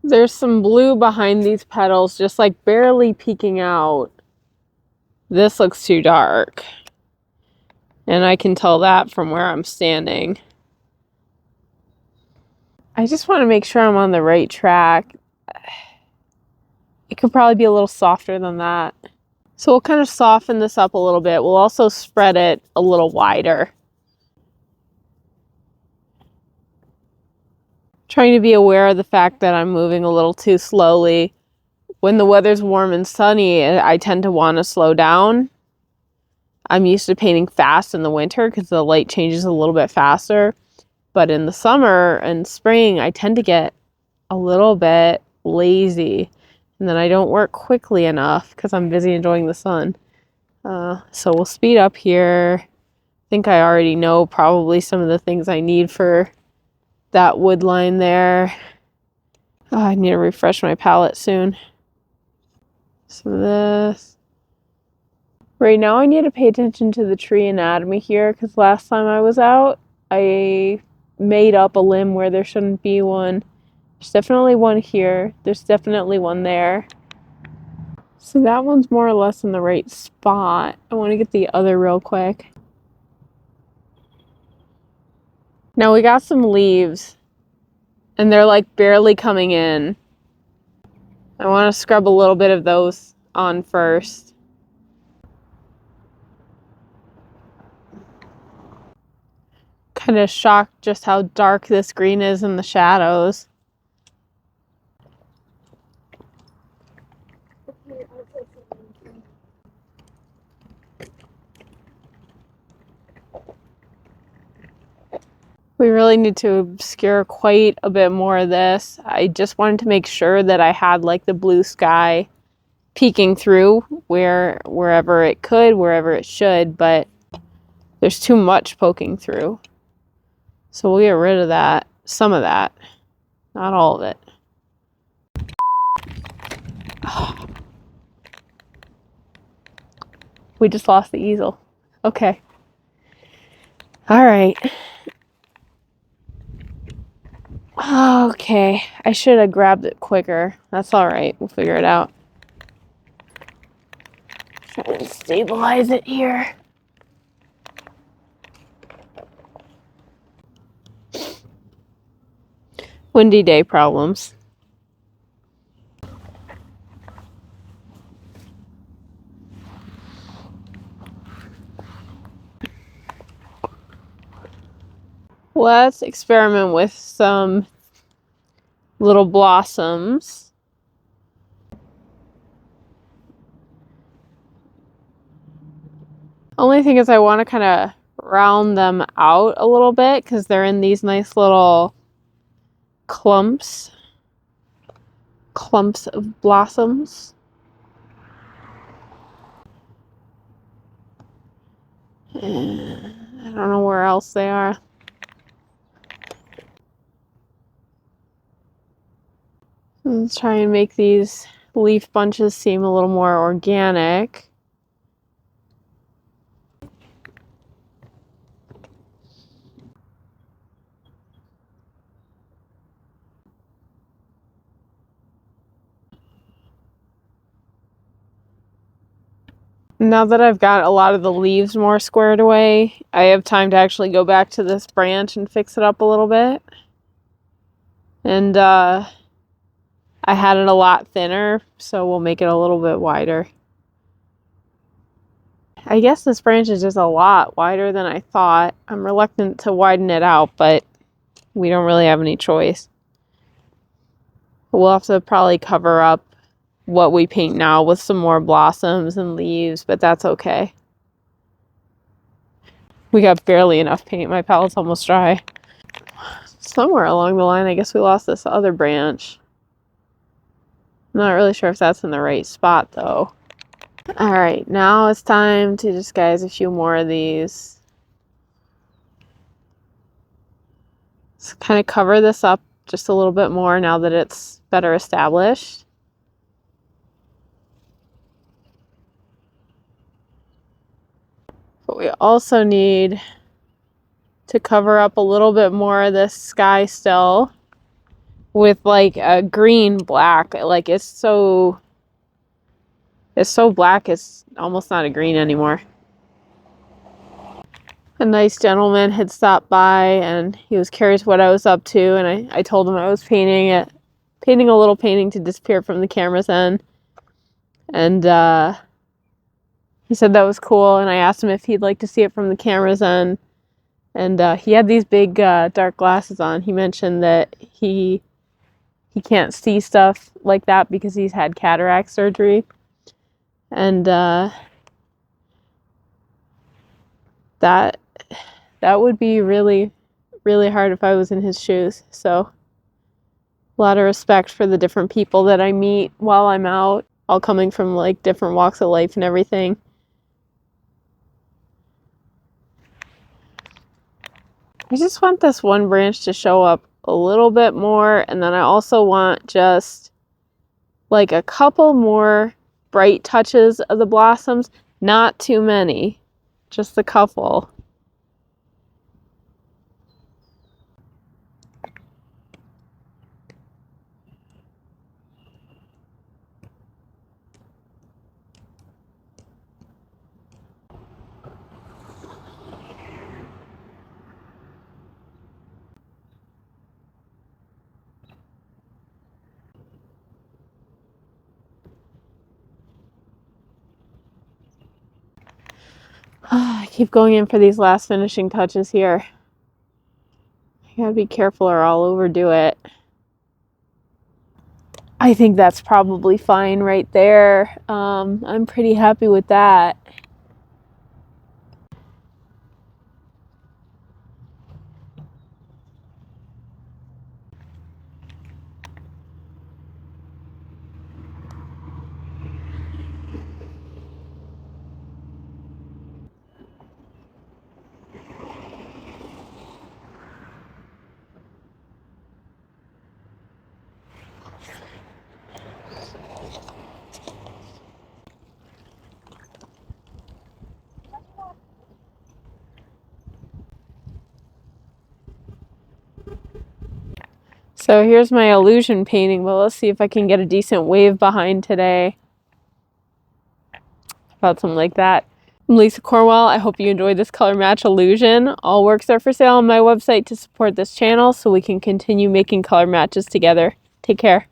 There's some blue behind these petals, just like barely peeking out. This looks too dark. And I can tell that from where I'm standing. I just want to make sure I'm on the right track. It could probably be a little softer than that. So we'll kind of soften this up a little bit. We'll also spread it a little wider. Trying to be aware of the fact that I'm moving a little too slowly. When the weather's warm and sunny, I tend to want to slow down. I'm used to painting fast in the winter because the light changes a little bit faster. But in the summer and spring, I tend to get a little bit lazy. And then I don't work quickly enough because I'm busy enjoying the sun. So we'll speed up here. I think I already know probably some of the things I need for that wood line there. Oh, I need to refresh my palette soon. Some of this. Right now I need to pay attention to the tree anatomy here because last time I was out, I made up a limb where there shouldn't be one. There's definitely one here. There's definitely one there. So that one's more or less in the right spot. I want to get the other real quick. Now we got some leaves and they're like barely coming in. I want to scrub a little bit of those on first. Kind of shocked just how dark this green is in the shadows. We really need to obscure quite a bit more of this. I just wanted to make sure that I had like the blue sky peeking through wherever it could, wherever it should, but there's too much poking through. So we'll get rid of that, some of that, not all of it. We just lost the easel. Okay. All right. Okay, I should have grabbed it quicker. That's all right. We'll figure it out. Try to stabilize it here. Windy day problems. Let's experiment with some little blossoms. Only thing is I want to kind of round them out a little bit because they're in these nice little clumps of blossoms. I don't know where else they are. Let's try and make these leaf bunches seem a little more organic. Now that I've got a lot of the leaves more squared away, I have time to actually go back to this branch and fix it up a little bit. And I had it a lot thinner, so we'll make it a little bit wider. I guess this branch is just a lot wider than I thought. I'm reluctant to widen it out, but we don't really have any choice. We'll have to probably cover up what we paint now with some more blossoms and leaves, but that's okay. We got barely enough paint. My palette's almost dry. Somewhere along the line, I guess we lost this other branch. I'm not really sure if that's in the right spot though. All right, now it's time to disguise a few more of these. Let's kind of cover this up just a little bit more now that it's better established. But we also need to cover up a little bit more of this sky still. with like a green black. Like it's so black it's almost not a green anymore. A nice gentleman had stopped by and he was curious what I was up to, and I told him I was painting a little painting to disappear from the camera's end. And he said that was cool, and I asked him if he'd like to see it from the camera's end. And he had these big dark glasses on. He mentioned that he can't see stuff like that because he's had cataract surgery. And that would be really, really hard if I was in his shoes. So a lot of respect for the different people that I meet while I'm out, all coming from like different walks of life and everything. I just want this one branch to show up a little bit more, and then I also want just like a couple more bright touches of the blossoms. Not too many, just a couple. I keep going in for these last finishing touches here. I gotta be careful or I'll overdo it. I think that's probably fine right there. I'm pretty happy with that. So here's my illusion painting, but let's see if I can get a decent wave behind today. About something like that. I'm Lisa Cornwell. I hope you enjoyed this color match illusion. All works are for sale on my website to support this channel so we can continue making color matches together. Take care.